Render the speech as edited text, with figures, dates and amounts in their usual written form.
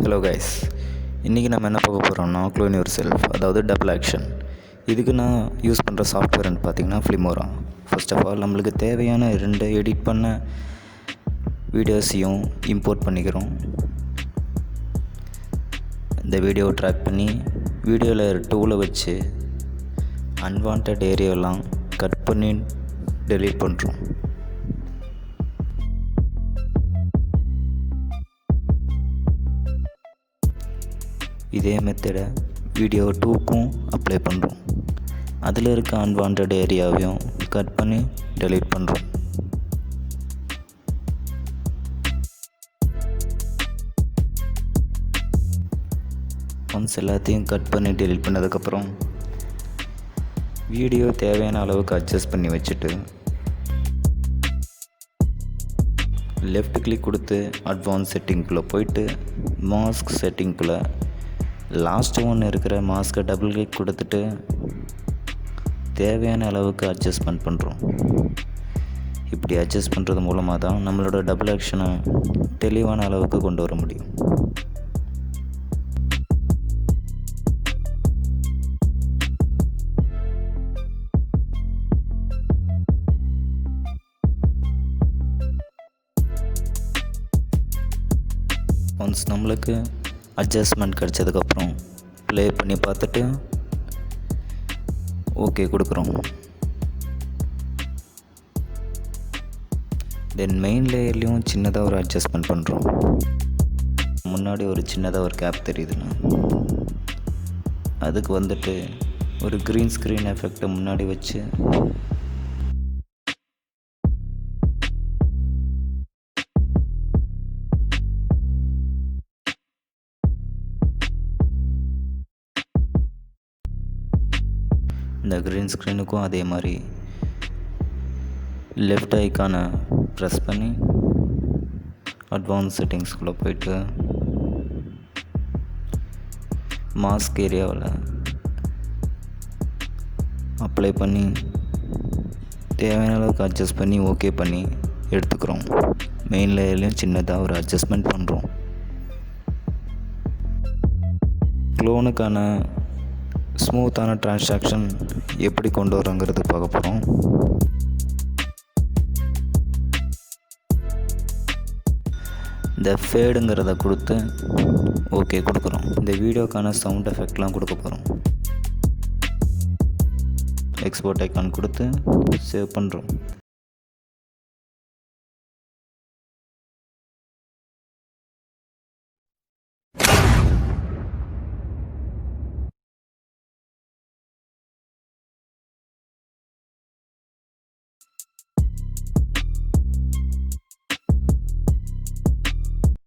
Hello guys, இன்றைக்கி நம்ம என்ன பார்க்க போகிறோம்னா க்ளோன் யுவர் செல்ஃப், அதாவது டபுள் ஆக்ஷன். இதுக்கு நான் யூஸ் பண்ணுற சாஃப்ட்வேர்னு பார்த்திங்கன்னா ஃபிலிமோரா. ஃபர்ஸ்ட் ஆஃப் ஆல் நம்மளுக்கு தேவையான 2 எடிட் பண்ண வீடியோஸையும் இம்போர்ட் பண்ணிக்கிறோம். இந்த வீடியோவை ட்ராக் பண்ணி வீடியோவில் டூலை வச்சு அன்வான்ட் ஏரியாவெல்லாம் கட் பண்ணி டெலீட் பண்ணுறோம். இதே மெத்தடை வீடியோ 2க்கும் அப்ளை பண்ணுறோம். அதில் இருக்க அன்வான்ட் ஏரியாவையும் கட் பண்ணி டெலீட் பண்ணுறோம். ஒன்ஸ் எல்லாத்தையும் கட் பண்ணி டெலீட் பண்ணதுக்கப்புறம் வீடியோ தேவையான அளவுக்கு அட்ஜஸ்ட் பண்ணி வச்சுட்டு லெஃப்ட் கிளிக் கொடுத்து அட்வான்ஸ் செட்டிங்குள்ளே போயிட்டு மாஸ்க் செட்டிங்குள்ளே லாஸ்ட் ஒன்று இருக்கிற மாஸ்க்கை டபுள் கிளிக் கொடுத்துட்டு தேவையான அளவுக்கு அட்ஜஸ்ட்மெண்ட் பண்ணுறோம். இப்படி அட்ஜஸ்ட் பண்ணுறது மூலமாக தான் நம்மளோட டபுள் ஆக்ஷனை தெளிவான அளவுக்கு கொண்டு வர முடியும். ஒன்ஸ் நம்மளுக்கு அட்ஜஸ்ட்மெண்ட் கிடச்சதுக்கப்புறம் ப்ளே பண்ணி பார்த்துட்டு ஓகே கொடுக்குறோம். தென் மெயின் லேயர்லேயும் சின்னதாக ஒரு அட்ஜஸ்ட்மெண்ட் பண்ணுறோம். முன்னாடி ஒரு சின்னதாக ஒரு கேப் தெரியுதுன்னா அதுக்கு வந்துட்டு ஒரு க்ரீன் ஸ்க்ரீன் எஃபெக்டை முன்னாடி வச்சு இந்த க்ரீன் ஸ்க்ரீனுக்கும் அதே மாதிரி லெஃப்ட் ஐக்கானை ப்ரெஸ் பண்ணி அட்வான்ஸ் செட்டிங்ஸ்குள்ளே போயிட்டு மாஸ்க் ஏரியாவில் அப்ளை பண்ணி தேவையான அளவுக்கு அட்ஜஸ்ட் பண்ணி ஓகே பண்ணி எடுத்துக்கிறோம். மெயின் லேயர்லேயும் சின்னதாக ஒரு அட்ஜஸ்ட்மெண்ட் பண்ணுறோம். க்ளோனுக்கான ஸ்மூத்தான ட்ரான்சாக்ஷன் எப்படி கொண்டு வரோங்கிறது பார்க்க போகிறோம். இந்த ஃபேடுங்கிறத கொடுத்து ஓகே கொடுக்குறோம். இந்த வீடியோக்கான சவுண்ட் எஃபெக்ட்லாம் கொடுக்க போகிறோம். எக்ஸ்போர்ட் ஐக்கான் கொடுத்து சேவ் பண்ணுறோம்.